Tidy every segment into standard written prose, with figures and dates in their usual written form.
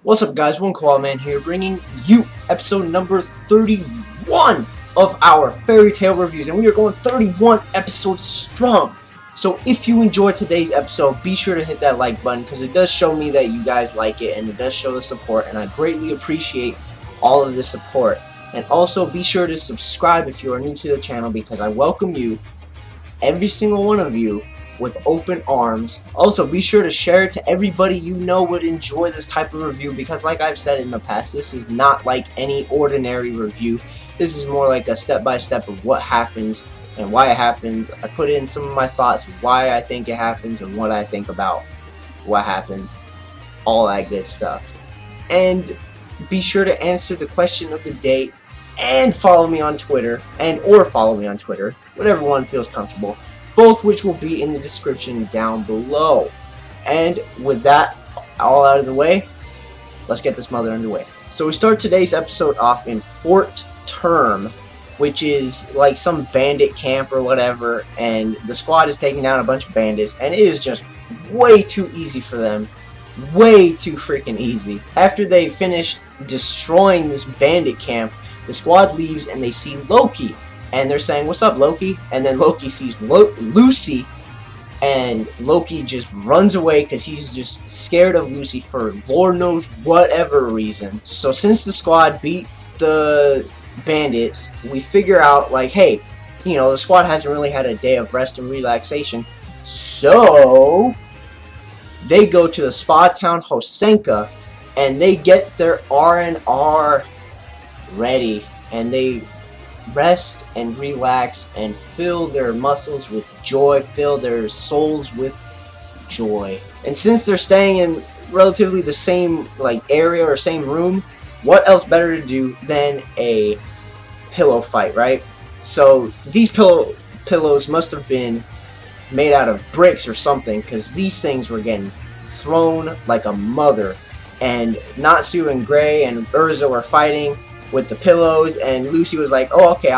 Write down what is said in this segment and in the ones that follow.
What's up, guys? One Koala Man here, bringing you episode number 31 of our fairy tale reviews, and we are going 31 episodes strong. So if you enjoyed today's episode, be sure to hit that like button, because it does show me that you guys like it, and it does show the support, and I greatly appreciate all of the support. And also be sure to subscribe if you are new to the channel, because I welcome you, every single one of you, with open arms. Also, be sure to share it to everybody you know would enjoy this type of review, because like I've said in the past, this is not like any ordinary review. This is more like a step-by-step of what happens and why it happens. I put in some of my thoughts, why I think it happens and what I think about what happens, all that good stuff. And be sure to answer the question of the day and follow me on Twitter, or follow me on Twitter, whatever one feels comfortable, both which will be in the description down below. And with that all out of the way, let's get this mother underway. So we start today's episode off in Fort Term, which is like some bandit camp or whatever, and the squad is taking down a bunch of bandits, and it is just way too easy for them. Way too freaking easy. After they finish destroying this bandit camp, the squad leaves and they see Loki. And they're saying, "What's up, Loki?" And then Loki sees Lucy, and Loki just runs away because he's just scared of Lucy for Lord knows whatever reason. So since the squad beat the bandits, we figure out, like, hey, you know, the squad hasn't really had a day of rest and relaxation. So they go to the spa town Hosenka, and they get their R&R ready, and they rest and relax and fill their muscles with joy, fill their souls with joy. And since they're staying in relatively the same area or same room, what else better to do than a pillow fight, right? So these pillows must have been made out of bricks or something, because these things were getting thrown like a mother. And Natsu and Gray and Urza were fighting with the pillows, and Lucy was like, "Oh, okay,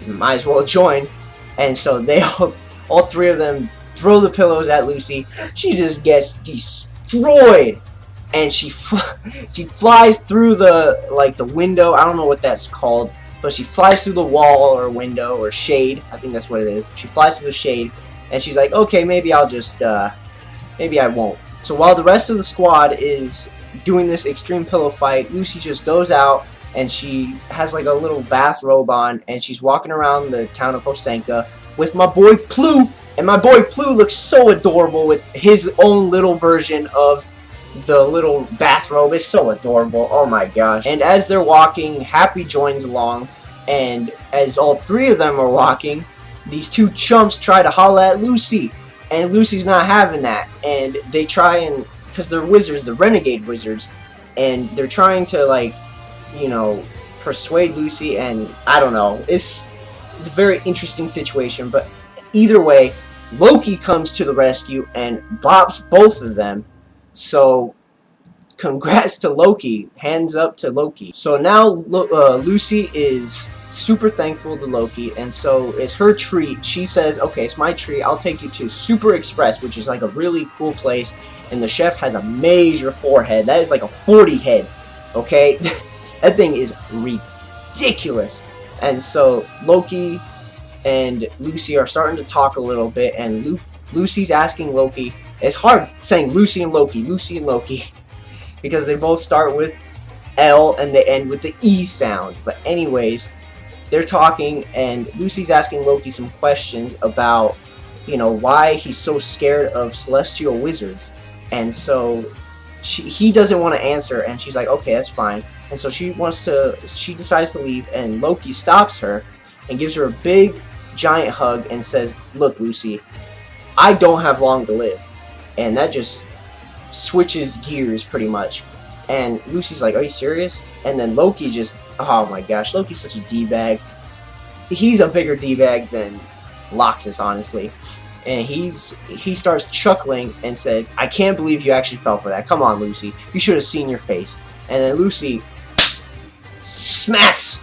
might as well join." And so they all three of them throw the pillows at Lucy. She just gets destroyed, and she flies through the window. I don't know what that's called, but she flies through the wall or window or shade. I think that's what it is. She flies through the shade, and she's like, "Okay, maybe I'll just maybe I won't." So while the rest of the squad is doing this extreme pillow fight, Lucy just goes out, and she has like a little bathrobe on, and she's walking around the town of Hosenka with my boy Plu. And my boy Plu looks so adorable with his own little version of the little bathrobe. It's so adorable. Oh my gosh. And as they're walking, Happy joins along, and as all three of them are walking, these two chumps try to holla at Lucy, and Lucy's not having that. And they try, and because they're wizards, they're renegade wizards, and they're trying to persuade Lucy, and I don't know, it's a very interesting situation. But either way, Loki comes to the rescue and bops both of them. So congrats to Loki, hands up to Loki. So now Lucy is super thankful to Loki, and so it's her treat. She says, "Okay, it's my treat, I'll take you to Super Express," which is like a really cool place, and the chef has a major forehead. That is like a 40 head, okay? That thing is ridiculous. And so Loki and Lucy are starting to talk a little bit, and Lucy's asking Loki. It's hard saying Lucy and Loki, because they both start with L and they end with the E sound. But anyways, they're talking, and Lucy's asking Loki some questions about, why he's so scared of celestial wizards. And so he doesn't want to answer, and she's like, "Okay, that's fine." And so she decides to leave, and Loki stops her and gives her a big giant hug and says, "Look, Lucy, I don't have long to live." And that just switches gears pretty much. And Lucy's like, "Are you serious?" And then Loki just, oh my gosh, Loki's such a D-bag. He's a bigger D-bag than Loxus, honestly. And he starts chuckling and says, "I can't believe you actually fell for that. Come on, Lucy. You should have seen your face." And then Lucy smacks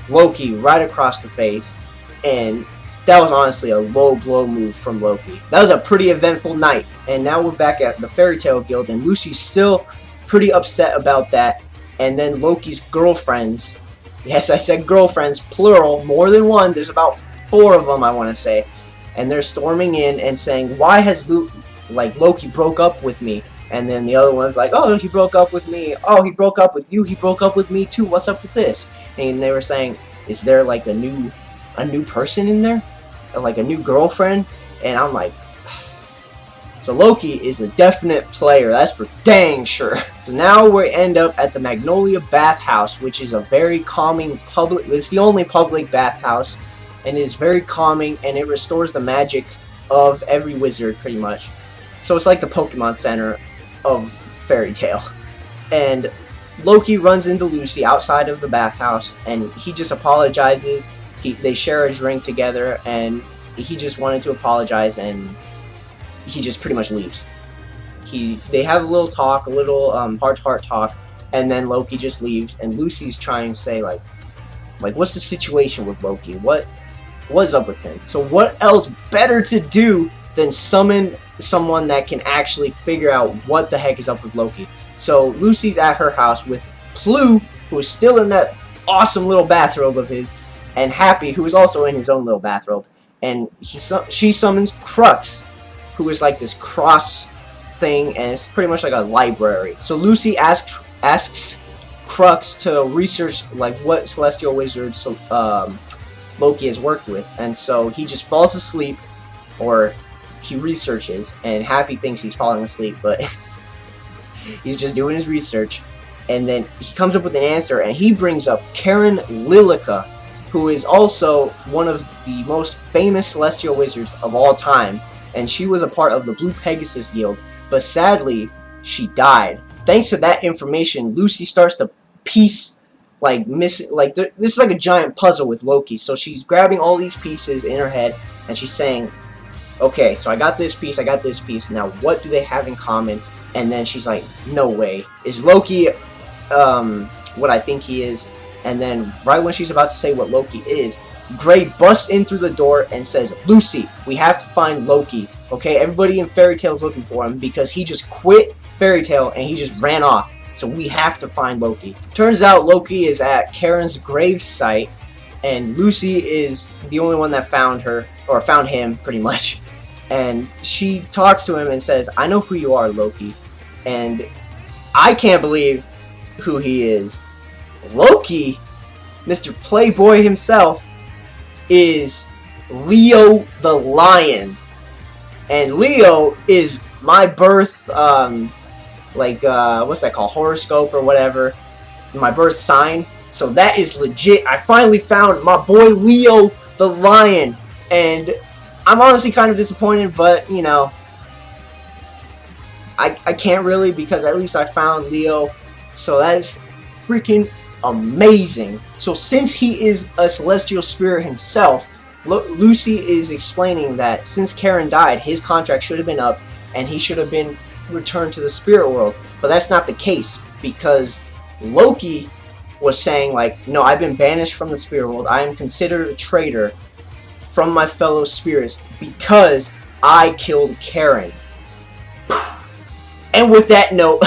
Loki right across the face, and that was honestly a low blow move from Loki. That was a pretty eventful night, and now we're back at the Fairy Tale Guild, and Lucy's still pretty upset about that. And then Loki's girlfriends, yes, I said girlfriends, plural, more than one, there's about 4 of them, I want to say, and they're storming in and saying, why has Loki broke up with me? And then the other one's like, oh, he broke up with me. Oh, he broke up with you. He broke up with me too. What's up with this? And they were saying, is there like a new person in there? Like a new girlfriend? And I'm like, so Loki is a definite player. That's for dang sure. So now we end up at the Magnolia Bathhouse, which is a very calming public. It's the only public bathhouse, and it is very calming, and it restores the magic of every wizard pretty much. So it's like the Pokemon Center of Fairy Tail. And Loki runs into Lucy outside of the bathhouse, and he just apologizes. They share a drink together, and he just wanted to apologize, and he just pretty much leaves. They have a little talk, a little heart-to-heart talk, and then Loki just leaves, and Lucy's trying to say like what's the situation with Loki? What's up with him? So what else better to do than summon someone that can actually figure out what the heck is up with Loki? So Lucy's at her house with Plu, who is still in that awesome little bathrobe of his, and Happy, who is also in his own little bathrobe. And she summons Crux, who is like this cross thing, and it's pretty much like a library. So Lucy asks Crux to research like what celestial wizards Loki has worked with, and so he just falls asleep, or he researches, and Happy thinks he's falling asleep, but he's just doing his research. And then he comes up with an answer, and he brings up Karen Lilica, who is also one of the most famous celestial wizards of all time, and she was a part of the Blue Pegasus Guild, but sadly she died. Thanks to that information, Lucy starts to piece this is like a giant puzzle with Loki. So she's grabbing all these pieces in her head, and she's saying, okay, so I got this piece, now what do they have in common? And then she's like, no way, is Loki what I think he is? And then right when she's about to say what Loki is, Gray busts in through the door and says, Lucy, we have to find Loki. Okay, everybody in Fairy Tail is looking for him because he just quit Fairy Tail and he just ran off. So we have to find Loki. Turns out Loki is at Karen's grave site, and Lucy is the only one that found her, or found him pretty much. And she talks to him and says, I know who you are, Loki. And I can't believe who he is. Loki, Mr. Playboy himself, is Leo the Lion. And Leo is my birth, what's that called? Horoscope or whatever. My birth sign. So that is legit. I finally found my boy Leo the Lion. And I'm honestly kind of disappointed, but, you know, I can't really, because at least I found Leo. So that's freaking amazing. So since he is a celestial spirit himself, Lucy is explaining that since Karen died, his contract should have been up, and he should have been returned to the spirit world. But that's not the case, because Loki was saying, like, no, I've been banished from the spirit world. I am considered a traitor from my fellow spirits because I killed Karen. And with that note,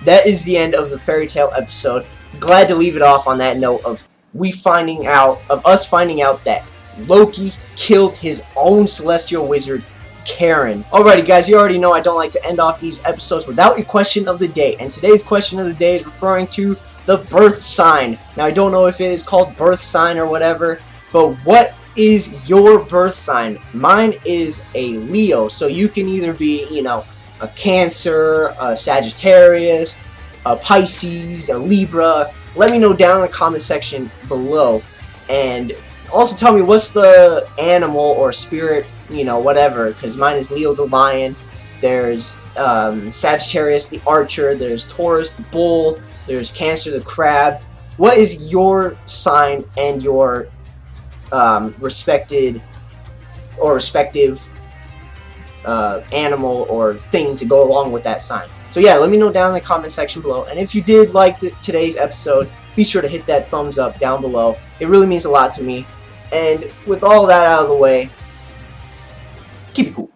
that is the end of the Fairy Tail episode. Glad to leave it off on that note of us finding out that Loki killed his own celestial wizard, Karen. Alrighty guys, you already know I don't like to end off these episodes without a question of the day, and today's question of the day is referring to the birth sign. Now I don't know if it is called birth sign or whatever, but what is your birth sign? Mine is a Leo, so you can either be, you know, a Cancer, a Sagittarius, a Pisces, a Libra. Let me know down in the comment section below, and also tell me what's the animal or spirit, you know, whatever, because mine is Leo the Lion. There's Sagittarius the Archer, there's Taurus the Bull, there's Cancer the Crab. What is your sign and your respective animal or thing to go along with that sign? So yeah, let me know down in the comment section below. And if you did like today's episode, be sure to hit that thumbs up down below. It really means a lot to me. And with all that out of the way, keep it cool.